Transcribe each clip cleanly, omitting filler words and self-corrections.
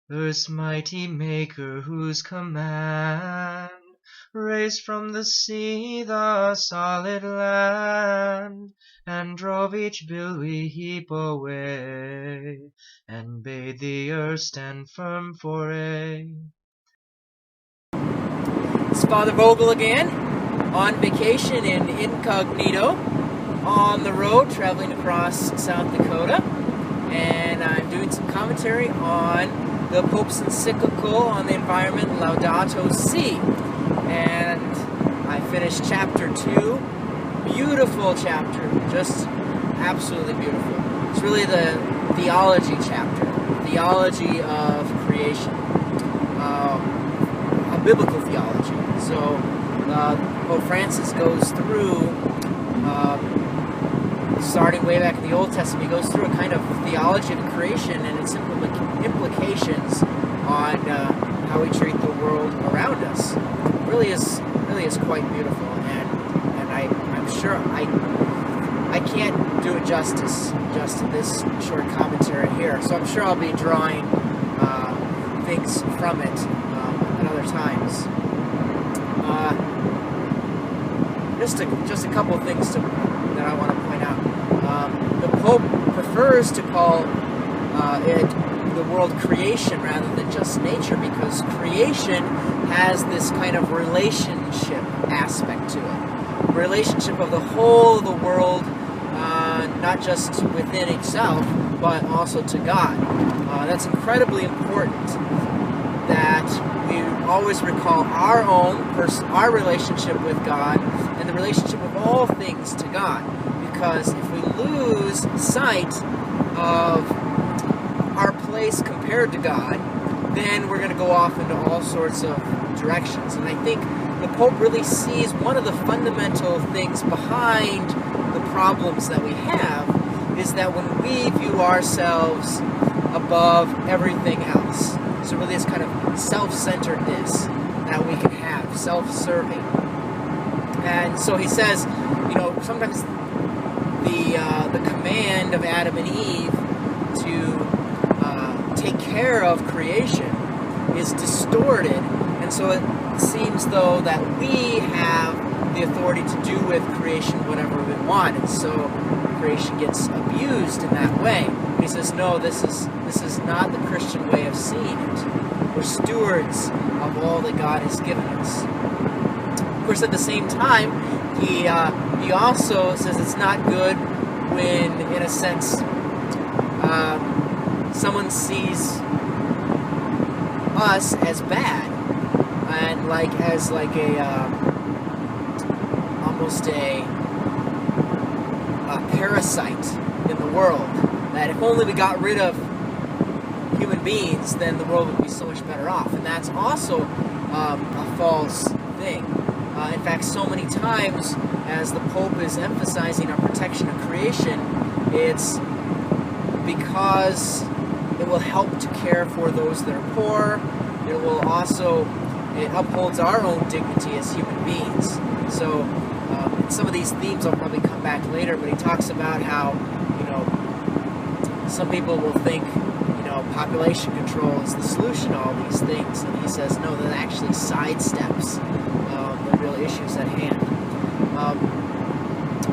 Earth's mighty maker, whose command raised from the sea the solid land, and drove each billowy heap away, and bade the earth stand firm for aye. It's Father Vogel again, on vacation in incognito, on the road traveling across South Dakota, and I'm doing some commentary on the Pope's Encyclical on the environment, Laudato Si. And I finished chapter 2, beautiful chapter, just absolutely beautiful. It's really the theology chapter, theology of creation, a biblical theology. So Pope Francis goes through, starting way back in the Old Testament, he goes through a kind of theology of creation and its implications on how we treat the world around us. It really is quite beautiful, and I'm sure I can't do it justice just in this short commentary here. So I'm sure I'll be drawing things from it at other times. Just a couple of things that I want to point out. The Pope prefers to call it the world creation rather than just nature, because creation has this kind of relationship aspect to it. Relationship of the whole of the world, not just within itself, but also to God. That's incredibly important, that we always recall our relationship with God and the relationship of all things to God. Because if we lose sight of our place compared to God, then we're going to go off into all sorts of directions. And I think the Pope really sees one of the fundamental things behind the problems that we have is that when we view ourselves above everything else, so really this kind of self-centeredness that we can have, self-serving. And so he says, sometimes the command of Adam and Eve to take care of creation is distorted, and so it seems though that we have the authority to do with creation whatever we want, and so creation gets abused in that way. But he says, no, this is not the Christian way of seeing it. We're stewards of all that God has given us. Of course, at the same time, he also says it's not good when, in a sense, someone sees us as bad and as almost a parasite in the world. That if only we got rid of human beings, then the world would be so much better off. And that's also a false thing. In fact, so many times, as the Pope is emphasizing our protection of creation, it's because it will help to care for those that are poor. It upholds our own dignity as human beings. So some of these themes will probably come back later, but he talks about how, some people will think, population control is the solution to all these things, and he says, no, that actually sidesteps the real issues at hand.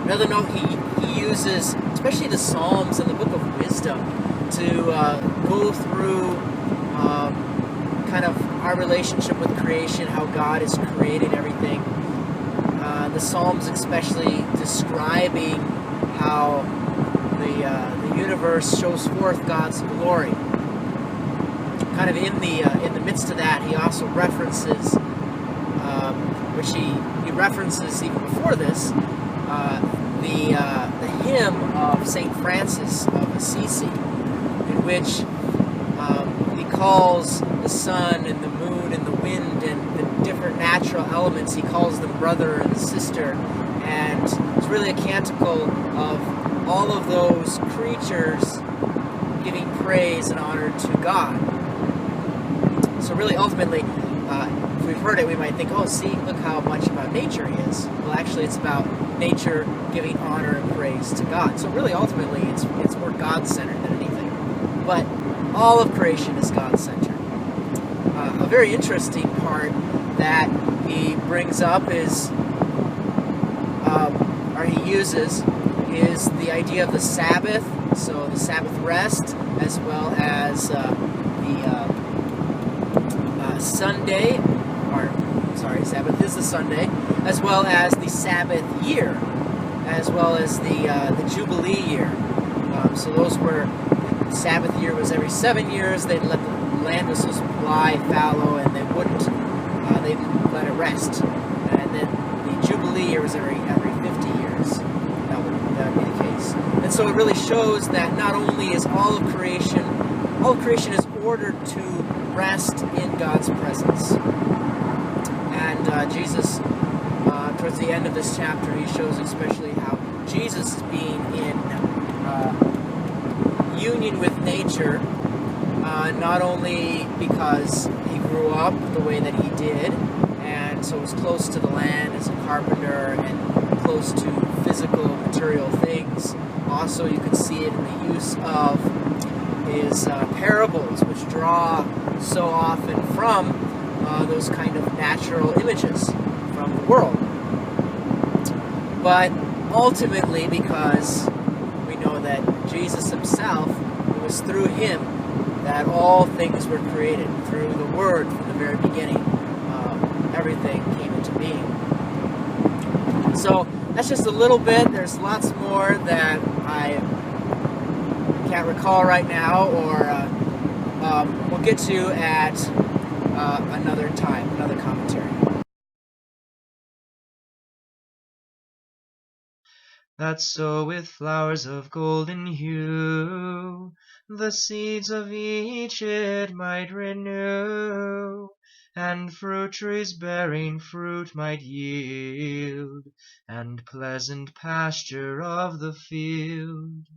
Another note, he uses, especially the Psalms and the Book of Wisdom, to go through kind of our relationship with creation, how God has created everything. The Psalms especially describing how the universe shows forth God's glory. Kind of in the midst of that, he also references, which he references even before this, the hymn of Saint Francis of Assisi, in which he calls the sun and the moon and the wind and the different natural elements, he calls them brother and sister, and it's really a canticle of all of those creatures giving praise and honor to God. So really, ultimately, if we've heard it, we might think, oh, see, look how much about nature he is. Well, actually, it's about nature giving honor and praise to God. So really, ultimately, it's more God-centered than anything. But all of creation is God-centered. very interesting part that he brings up is, or he uses, is the idea of the Sabbath. So the Sabbath rest, as well as the Sunday, or sorry, Sabbath is the Sunday, as well as the Sabbath year, as well as the Jubilee year. So those were, the Sabbath year was every 7 years. They'd let the land was supposed to lie fallow, and they wouldn't. They'd let it rest. And then the Jubilee year was every 50 years. That would be the case. And so it really shows that not only is all of creation is ordered to rest in God's presence. And Jesus, towards the end of this chapter, he shows especially how Jesus is being in union with nature, not only because he grew up the way that he did, and so was close to the land as a carpenter and close to physical material things. Also, you can see it in the use of his parables, which draw so often from those kind of natural images from the world. But ultimately, because we know that Jesus himself, it was through him that all things were created, through the Word from the very beginning. Everything came into being. So that's just a little bit. There's lots more that I can't recall right now, or we'll get to at another time, another commentary. That sow with flowers of golden hue, the seeds of each it might renew, and fruit trees bearing fruit might yield, and pleasant pasture of the field.